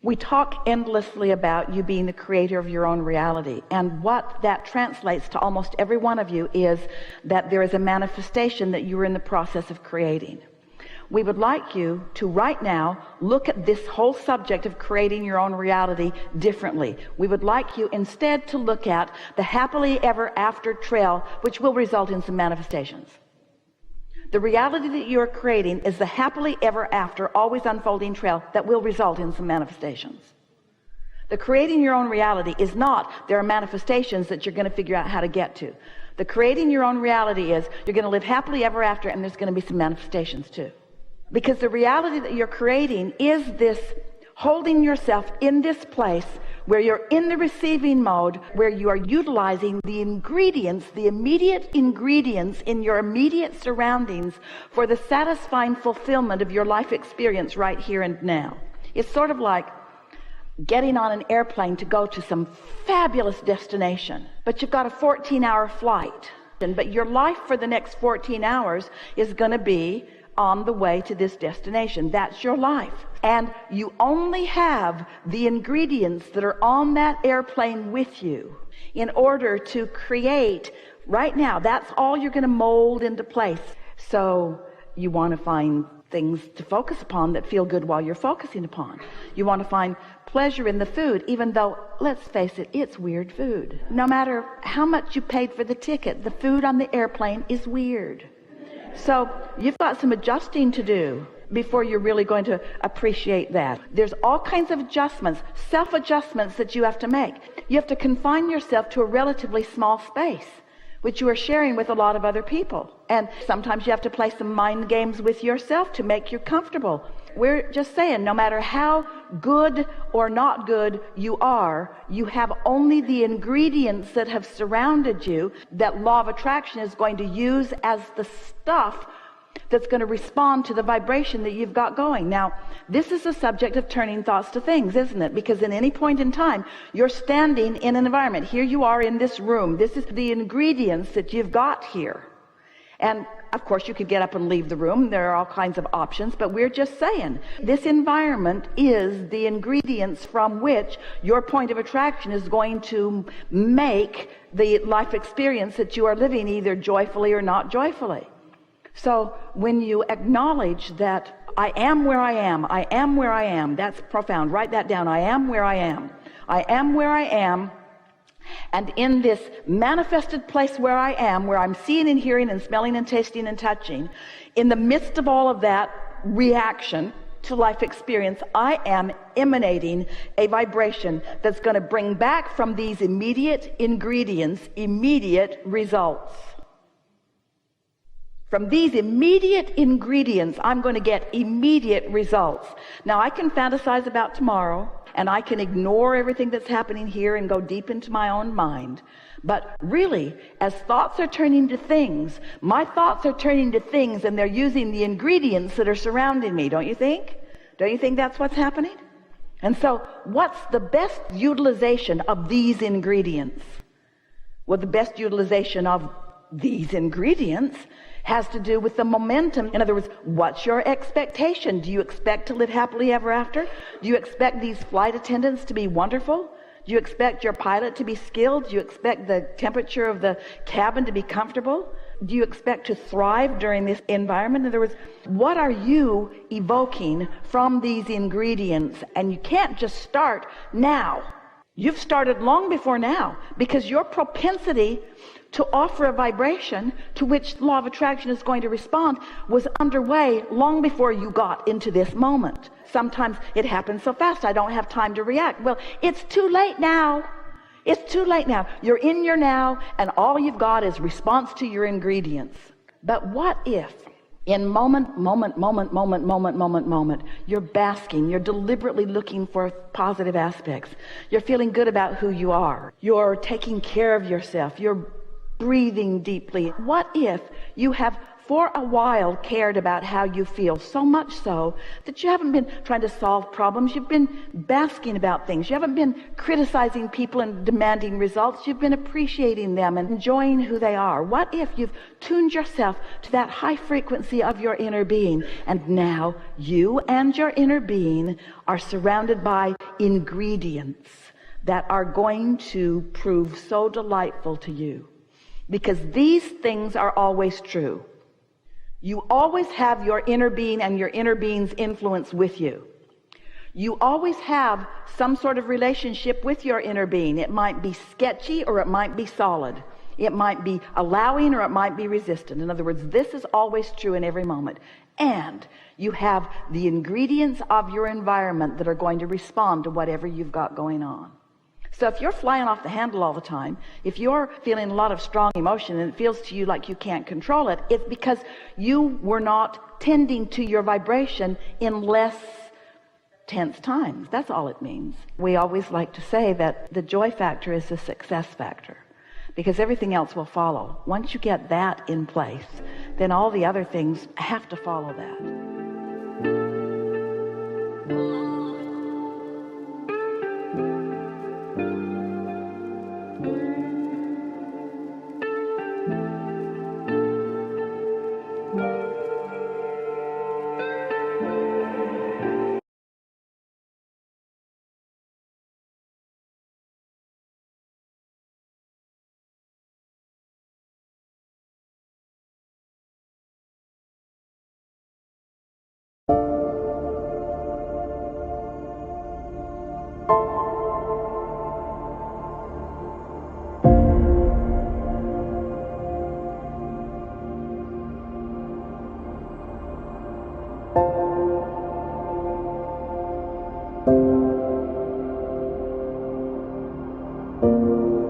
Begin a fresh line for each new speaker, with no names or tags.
We talk endlessly about you being the creator of your own reality, and what that translates to almost every one of you is that there is a manifestation that you're in the process of creating. We would like you to right now look at this whole subject of creating your own reality differently. We would like you instead to look at the happily ever after trail, which will result in some manifestations. The reality that you're creating is the happily ever after, always unfolding trail that will result in some manifestations. The creating your own reality is not there are manifestations that you're going to figure out how to get to. The creating your own reality is you're going to live happily ever after, and there's going to be some manifestations too. Because the reality that you're creating is this holding yourself in this place where you're in the receiving mode, where you are utilizing the ingredients, the immediate ingredients in your immediate surroundings for the satisfying fulfillment of your life experience right here and now. It's sort of like getting on an airplane to go to some fabulous destination, but you've got a 14-hour flight, but your life for the next 14 hours is going to be on the way to this destination. That's your life. And you only have the ingredients that are on that airplane with you in order to create right now. That's all you're going to mold into place. So you want to find things to focus upon that feel good while you're focusing upon. You want to find pleasure in the food, even though, let's face it, it's weird food. No matter how much you paid for the ticket, the food on the airplane is weird. So you've got some adjusting to do before you're really going to appreciate that. There's all kinds of adjustments, self-adjustments that you have to make. You have to confine yourself to a relatively small space, which you are sharing with a lot of other people. And sometimes you have to play some mind games with yourself to make you comfortable. We're just saying, no matter how good or not good you are, you have only the ingredients that have surrounded you that law of attraction is going to use as the stuff that's going to respond to the vibration that you've got going. Now, this is a subject of turning thoughts to things, isn't it? Because at any point in time, you're standing in an environment. Here you are in this room. This is the ingredients that you've got here. And of course, you could get up and leave the room. There are all kinds of options, but we're just saying this environment is the ingredients from which your point of attraction is going to make the life experience that you are living either joyfully or not joyfully. So when you acknowledge that I am where I am, I am where I am, that's profound. Write that down. I am where I am. I am where I am. And in this manifested place where I am, where I'm seeing and hearing and smelling and tasting and touching, in the midst of all of that reaction to life experience, I am emanating a vibration that's going to bring back from these immediate ingredients, immediate results. From these immediate ingredients, I'm going to get immediate results. Now, I can fantasize about tomorrow, and I can ignore everything that's happening here and go deep into my own mind. But really, as thoughts are turning to things, my thoughts are turning to things, and they're using the ingredients that are surrounding me, don't you think? Don't you think that's what's happening? And so, what's the best utilization of these ingredients? Well, the best utilization of these ingredients has to do with the momentum. In other words, what's your expectation? Do you expect to live happily ever after? Do you expect these flight attendants to be wonderful? Do you expect your pilot to be skilled? Do you expect the temperature of the cabin to be comfortable? Do you expect to thrive during this environment? In other words, what are you evoking from these ingredients? And you can't just start now. You've started long before now, because your propensity to offer a vibration to which the law of attraction is going to respond was underway long before you got into this moment. Sometimes it happens so fast, I don't have time to react. Well, it's too late now. It's too late now. You're in your now, and all you've got is response to your ingredients. But what if in moment, you're basking, you're deliberately looking for positive aspects. You're feeling good about who you are. You're taking care of yourself. You're breathing deeply. What if you have for a while cared about how you feel, so much so that you haven't been trying to solve problems. You've been basking about things. You haven't been criticizing people and demanding results. You've been appreciating them and enjoying who they are. What if you've tuned yourself to that high frequency of your inner being, and now you and your inner being are surrounded by ingredients that are going to prove so delightful to you? Because these things are always true. You always have your inner being and your inner being's influence with you. You always have some sort of relationship with your inner being. It might be sketchy or it might be solid. It might be allowing or it might be resistant. In other words, this is always true in every moment. And you have the ingredients of your environment that are going to respond to whatever you've got going on. So if you're flying off the handle all the time, if you're feeling a lot of strong emotion and it feels to you like you can't control it, it's because you were not tending to your vibration in less tense times. That's all it means. We always like to say that the joy factor is the success factor, because everything else will follow. Once you get that in place, then all the other things have to follow that.